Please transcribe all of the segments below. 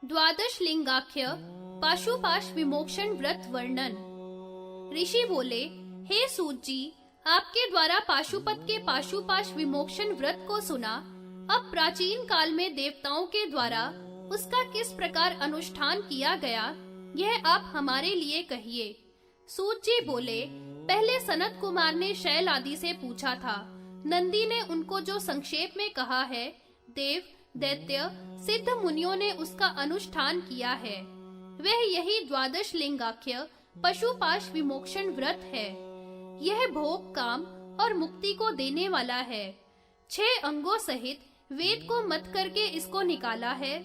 द्वादश लिंगाख्य पाशुपाश विमोक्षण व्रत वर्णन। ऋषि बोले, हे सूत जी, आपके द्वारा पाशुपत के पाशुपाश विमोक्षण व्रत को सुना। अब प्राचीन काल में देवताओं के द्वारा उसका किस प्रकार अनुष्ठान किया गया, यह आप हमारे लिए कहिए। सूत जी बोले, पहले सनत कुमार ने शैल आदि से पूछा था। नंदी ने उनको जो संक्षेप में कहा है, देव, दैत्य, सिद्ध मुनियों ने उसका अनुष्ठान किया है। वह यही द्वादश लिंगाख्य पशुपाश विमोक्षण व्रत है। यह भोग, काम और मुक्ति को देने वाला है। 6 अंगों सहित वेद को मत करके इसको निकाला है।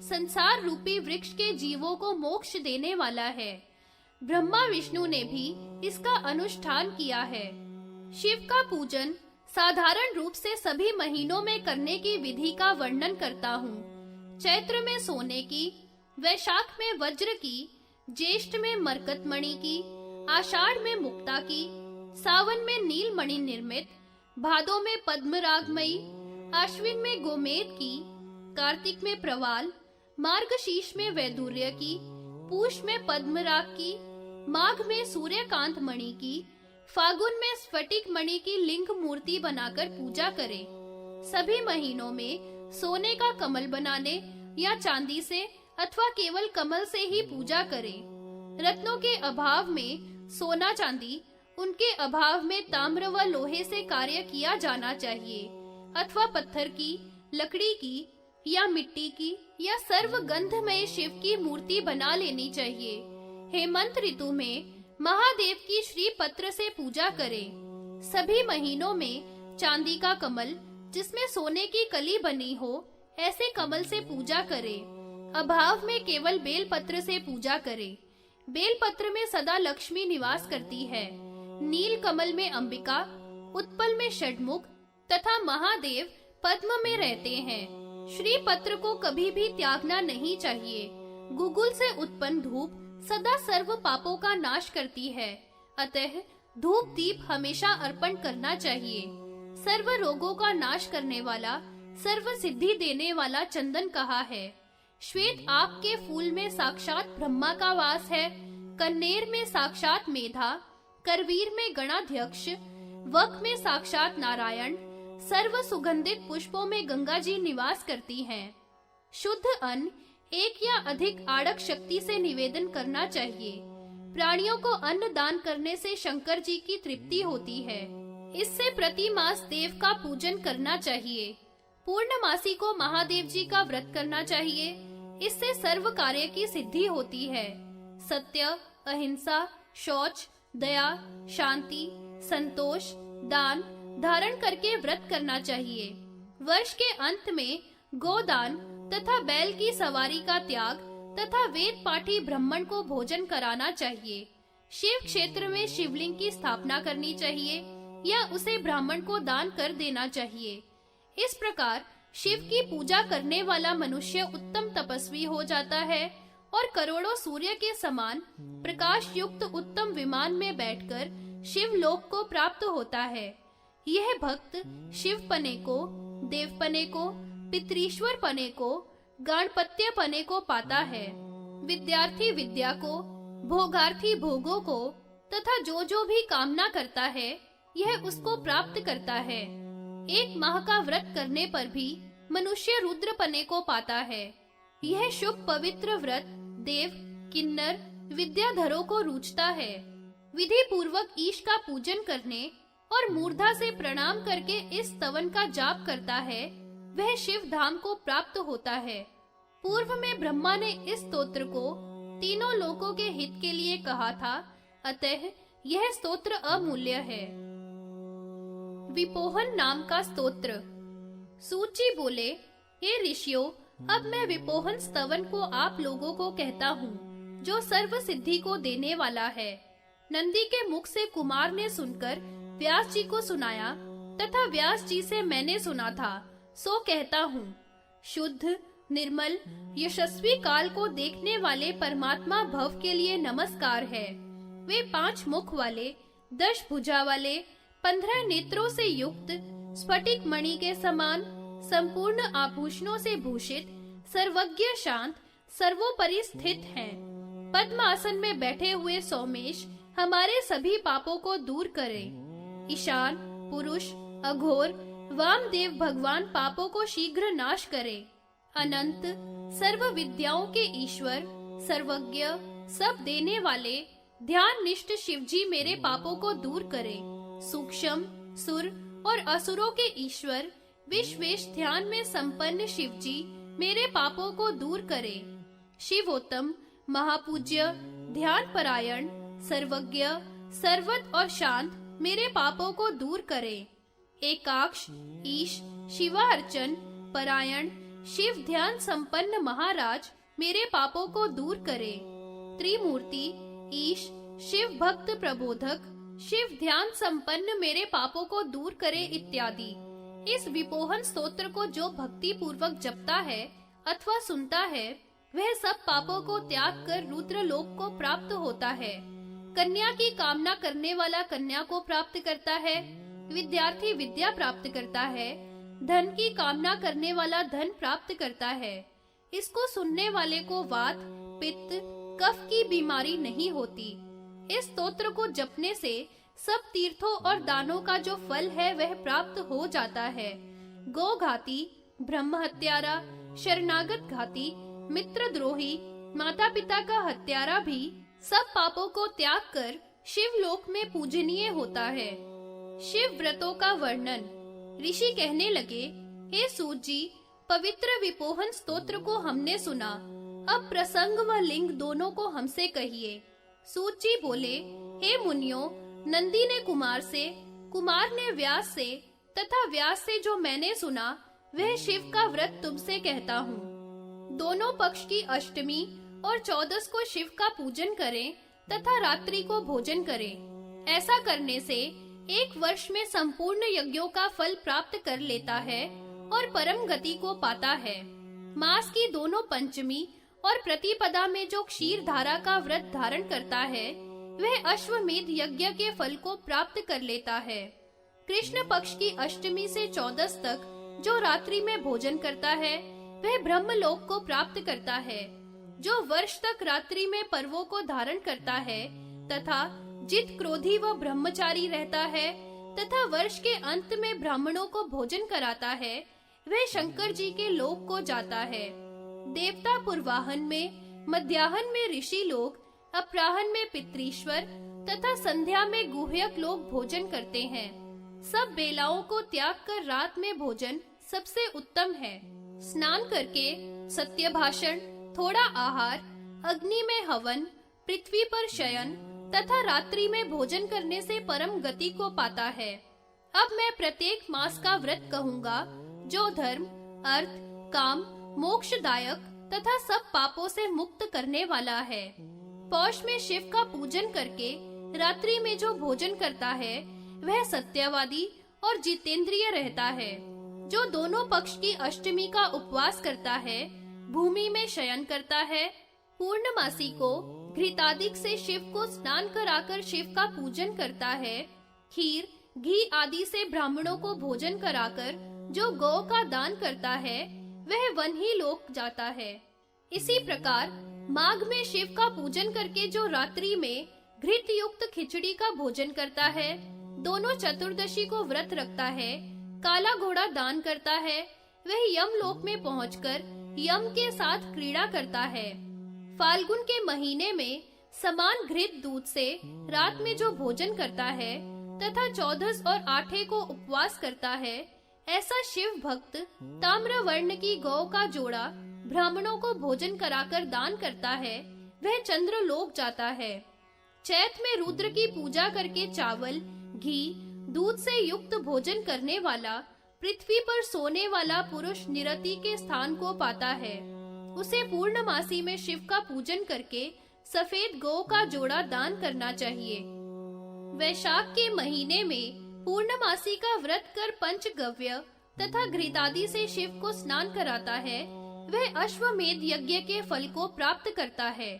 संसार रूपी वृक्ष के जीवों को मोक्ष देने वाला है। ब्रह्मा विष्णु ने भी इसका अनुष्ठान किया है। शिव का पूजन साधारण रूप से सभी महीनों में करने की विधि का वर्णन करता हूँ। चैत्र में सोने की, वैशाख में वज्र की, ज्येष्ठ में मरकत मणि की, आषाढ़ में मुक्ता की, सावन में नील मणि निर्मित, भादो में पद्मरागमयी, आश्विन में गोमेद की, कार्तिक में प्रवाल, मार्गशीर्ष में वैदुर्य की, पूष में पद्मराग की, माघ में सूर्यकांत मणि की, फागुन में स्फटिक मणि की लिंग मूर्ति बनाकर पूजा करें। सभी महीनों में सोने का कमल बनाने या चांदी से अथवा केवल कमल से ही पूजा करें। रत्नों के अभाव में सोना चांदी, उनके अभाव में ताम्र व लोहे से कार्य किया जाना चाहिए, अथवा पत्थर की, लकड़ी की या मिट्टी की या सर्व गंधमय शिव की मूर्ति बना लेनी चाहिए। हेमंत ऋतु में महादेव की श्री पत्र से पूजा करें। सभी महीनों में चांदी का कमल जिसमें सोने की कली बनी हो, ऐसे कमल से पूजा करें। अभाव में केवल बेल पत्र से पूजा करें। बेल पत्र में सदा लक्ष्मी निवास करती है। नील कमल में अंबिका, उत्पल में षडमुख तथा महादेव पद्म में रहते हैं। श्री पत्र को कभी भी त्यागना नहीं चाहिए। गुगुल से उत्पन्न धूप सदा सर्व पापों का नाश करती है, अतः धूप दीप हमेशा अर्पण करना चाहिए। सर्व रोगों का नाश करने वाला, सर्व सिद्धि देने वाला चंदन कहा है। श्वेत आक के फूल में साक्षात ब्रह्मा का वास है। कन्नेर में साक्षात मेधा, करवीर में गणाध्यक्ष, वक में साक्षात नारायण, सर्व सुगंधित पुष्पों में गंगा जी निवास करती हैं। शुद्ध अन्न एक या अधिक आड़क शक्ति से निवेदन करना चाहिए। प्राणियों को अन्न दान करने से शंकर जी की तृप्ति होती है। इससे प्रति मास देव का पूजन करना चाहिए। पूर्णमासी को महादेव जी का व्रत करना चाहिए। इससे सर्व कार्य की सिद्धि होती है। सत्य, अहिंसा, शौच, दया, शांति, संतोष, दान धारण करके व्रत करना चाहिए। वर्ष के अंत में गोदान तथा बैल की सवारी का त्याग तथा वेद पाठी ब्राह्मण को भोजन कराना चाहिए। शिव क्षेत्र में शिवलिंग की स्थापना करनी चाहिए या उसे ब्राह्मण को दान कर देना चाहिए। इस प्रकार शिव की पूजा करने वाला मनुष्य उत्तम तपस्वी हो जाता है और करोड़ों सूर्य के समान प्रकाश युक्त उत्तम विमान में बैठकर शिव लोक को प्राप्त होता है। यह भक्त शिव पने को, देव पने को, पितरीश्वर पने को, गणपत्य पने को पाता है। विद्यार्थी विद्या को, भोगार्थी भोगों को तथा जो भी कामना करता है, यह उसको प्राप्त करता है। 1 माह का व्रत करने पर भी मनुष्य रुद्र पने को पाता है। यह शुभ पवित्र व्रत देव, किन्नर, विद्याधरों को रूचता है। विधि पूर्वक ईश का पूजन करने और मूर्धा से प्रणाम करके इस स्तवन का जाप करता है, वह शिव धाम को प्राप्त होता है। पूर्व में ब्रह्मा ने इस स्तोत्र को तीनों लोकों के हित के लिए कहा था, अतः यह स्तोत्र अमूल्य है। विपोहन नाम का स्तोत्र। सूत जी बोले, हे ऋषियों, अब मैं विपोहन स्तवन को आप लोगों को कहता हूँ, जो सर्व सिद्धि को देने वाला है। नंदी के मुख से कुमार ने सुनकर व्यास जी को सुनाया तथा व्यास जी से मैंने सुना था, सो कहता हूँ। शुद्ध, निर्मल, यशस्वी काल को देखने वाले परमात्मा भव के लिए नमस्कार है। वे 5 मुख वाले, 10 भुजा वाले, 15 नेत्रों से युक्त, स्फटिक मणि के समान, संपूर्ण आभूषणों से भूषित, सर्वज्ञ शांत, सर्वोपरि स्थित हैं। पद्मासन में बैठे हुए सोमेश हमारे सभी पापों को दूर करें। ईशान, पुरुष, अघोर, वामदेव भगवान पापों को शीघ्र नाश करें। अनंत, सर्व विद्याओं के ईश्वर, सर्वज्ञ, सब देने वाले, ध्यान निष्ठ शिवजी मेरे पापों को दूर करें। सूक्ष्म, सुर और असुरों के ईश्वर, विश्वेश ध्यान में संपन्न शिवजी मेरे पापों को दूर करें। शिवोत्तम, महापूज्य, ध्यान परायण, सर्वज्ञ, सर्वत और शांत मेरे पापों को दूर करें। एकाक्ष, ईश, शिवार्चन परायण, शिव ध्यान संपन्न महाराज मेरे पापों को दूर करें। त्रिमूर्ति, ईश, शिव भक्त प्रबोधक, शिव ध्यान संपन्न मेरे पापों को दूर करे इत्यादि। इस विपोहन स्तोत्र को जो भक्ति पूर्वक जपता है अथवा सुनता है, वह सब पापों को त्याग कर रुद्र लोक को प्राप्त होता है। कन्या की कामना करने वाला कन्या को प्राप्त करता है, विद्यार्थी विद्या प्राप्त करता है, धन की कामना करने वाला धन प्राप्त करता है। इसको सुनने वाले को वात, पित्त, कफ की बीमारी नहीं होती। इस स्तोत्र को जपने से सब तीर्थों और दानों का जो फल है वह प्राप्त हो जाता है। गौ घाती, ब्रह्म हत्यारा, शरणागत घाती, मित्र द्रोही, माता पिता का हत्यारा भी सब पापों को त्याग कर शिवलोक में पूजनीय होता है। शिव व्रतों का वर्णन। ऋषि कहने लगे, हे सूत जी, पवित्र विपोहन स्तोत्र को हमने सुना, अब प्रसंग व लिंग दोनों को हमसे कहिए। सूत जी बोले, हे मुनियों, नंदी ने कुमार से, कुमार ने व्यास से तथा व्यास से जो मैंने सुना वह शिव का व्रत तुमसे कहता हूँ। दोनों पक्ष की अष्टमी और 14 को शिव का पूजन करें तथा रात्रि को भोजन करें। ऐसा करने से एक वर्ष में संपूर्ण यज्ञों का फल प्राप्त कर लेता है और परम गति को पाता है। मास की दोनों पंचमी और प्रतिपदा में जो क्षीर धारा का व्रत धारण करता है वह अश्वमेध यज्ञ के फल को प्राप्त कर लेता है। कृष्ण पक्ष की अष्टमी से 14 तक जो रात्रि में भोजन करता है वह ब्रह्मलोक को प्राप्त करता है। जो वर्ष तक रात्रि में पर्वों को धारण करता है तथा जित क्रोधी व ब्रह्मचारी रहता है तथा वर्ष के अंत में ब्राह्मणों को भोजन कराता है, वह शंकर जी के लोक को जाता है। देवता पूर्वाहन में, मध्याहन में ऋषि लोग, अपराहन में पितृश्वर तथा संध्या में गुह्यक लोग भोजन करते हैं। सब बेलाओं को त्याग कर रात में भोजन सबसे उत्तम है। स्नान करके सत्य भाषण, थोड़ा आहार, अग्नि में हवन, पृथ्वी पर शयन तथा रात्रि में भोजन करने से परम गति को पाता है। अब मैं प्रत्येक मास का व्रत कहूँगा जो धर्म, अर्थ, काम, मोक्षदायक तथा सब पापों से मुक्त करने वाला है। पौष में शिव का पूजन करके रात्रि में जो भोजन करता है वह सत्यवादी और जितेंद्रिय रहता है। जो दोनों पक्ष की अष्टमी का उपवास करता है, भूमि में शयन करता है, पूर्णमासी को घृतादिक से शिव को स्नान कराकर शिव का पूजन करता है, खीर, घी आदि से ब्राह्मणों को भोजन कराकर जो गौ का दान करता है वह वन ही लोक जाता है। इसी प्रकार माघ में शिव का पूजन करके जो रात्रि में घृत युक्त खिचड़ी का भोजन करता है, दोनों चतुर्दशी को व्रत रखता है, काला घोड़ा दान करता है, वह यम लोक में पहुंचकर यम के साथ क्रीड़ा करता है। फाल्गुन के महीने में समान घृत दूध से रात में जो भोजन करता है तथा 14 और 8 को उपवास करता है, ऐसा शिव भक्त ताम्र वर्ण की गौ का जोड़ा ब्राह्मणों को भोजन कराकर दान करता है, वह चंद्र लोक जाता है। चैत में रुद्र की पूजा करके चावल, घी, दूध से युक्त भोजन करने वाला, पृथ्वी पर सोने वाला पुरुष निरति के स्थान को पाता है। उसे पूर्णमासी में शिव का पूजन करके सफेद गौ का जोड़ा दान करना चाहिए। वैशाख के महीने में पूर्णमासी का व्रत कर पंचगव्य तथा घृतादि से शिव को स्नान कराता है, वह अश्वमेध यज्ञ के फल को प्राप्त करता है।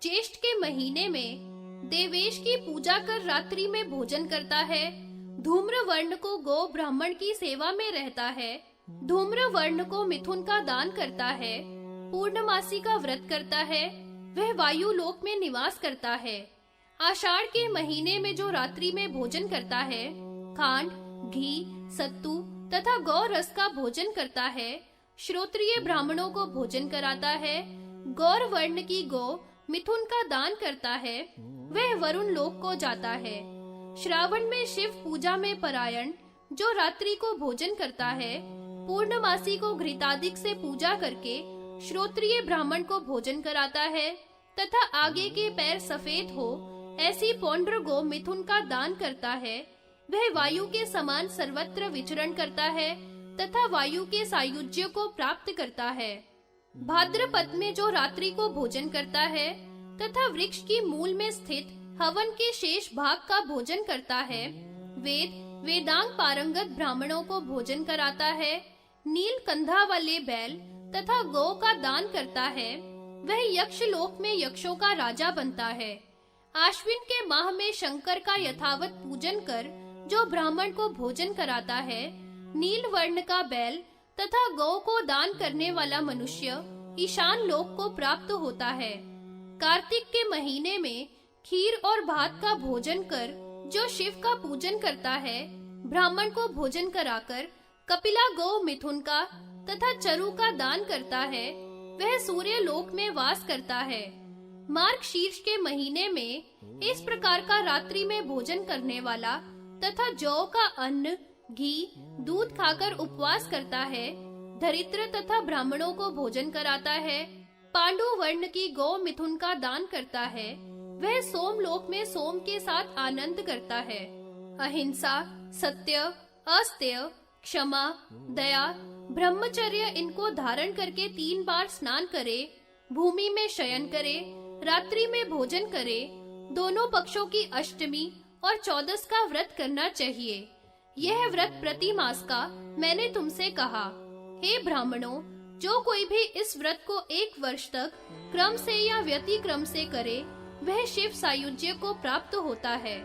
ज्येष्ठ के महीने में देवेश की पूजा कर रात्रि में भोजन करता है, धूम्र वर्ण को गौ ब्राह्मण की सेवा में रहता है, धूम्र वर्ण को मिथुन का दान करता है, पूर्णमासी का व्रत करता है वह वायु लोक में निवास करता है। आषाढ़ के महीने में जो रात्रि में भोजन करता है, खांड, घी, सत्तू तथा गौ रस का भोजन करता है, श्रोत्रिय ब्राह्मणों को भोजन कराता है, गौर वर्ण की गौ मिथुन का दान करता है, वह वरुण लोक को जाता है। श्रावण में शिव पूजा में परायण जो रात्रि को भोजन करता है, पूर्णमासी को घृतादिक से पूजा करके श्रोत्रिय ब्राह्मण को भोजन कराता है तथा आगे के पैर सफेद हो ऐसी पौंड्र गो मिथुन का दान करता है, वह वायु के समान सर्वत्र विचरण करता है तथा वायु के सायुज्य को प्राप्त करता है। भाद्रपद में जो रात्रि को भोजन करता है तथा वृक्ष की मूल में स्थित हवन के शेष भाग का भोजन करता है, वेदांग पारंगत ब्राह्मणों को भोजन कराता है, नील कंधा वाले बैल तथा गौ का दान करता है, वह यक्ष लोक में यक्षों का राजा बनता है। आश्विन के माह में शंकर का यथावत पूजन कर जो ब्राह्मण को भोजन कराता है, नील वर्ण का बैल तथा गौ को दान करने वाला मनुष्य ईशान लोक को प्राप्त होता है। कार्तिक के महीने में खीर और भात का भोजन कर जो शिव का पूजन करता है, ब्राह्मण को भोजन कराकर कपिला गौ मिथुन का तथा चरु का दान करता है, वह सूर्य लोक में वास करता है। मार्ग शीर्ष के महीने में इस प्रकार का रात्रि में भोजन करने वाला तथा जौ का अन्न, घी, दूध खाकर उपवास करता है, दरिद्र तथा ब्राह्मणों को भोजन कराता है, पांडु वर्ण की गौ मिथुन का दान करता है, वह सोम लोक में सोम के साथ आनंद करता है। अहिंसा, सत्य, अस्तेय, क्षमा, दया, ब्रह्मचर्य इनको धारण करके 3 बार स्नान करे, भूमि में शयन करे, रात्रि में भोजन करे, दोनों पक्षों की अष्टमी और 14 का व्रत करना चाहिए। यह व्रत प्रति मास का मैंने तुमसे कहा। हे ब्राह्मणों, जो कोई भी इस व्रत को 1 वर्ष तक क्रम से या व्यतिक्रम से करे, वह शिव सायुज्य को प्राप्त होता है।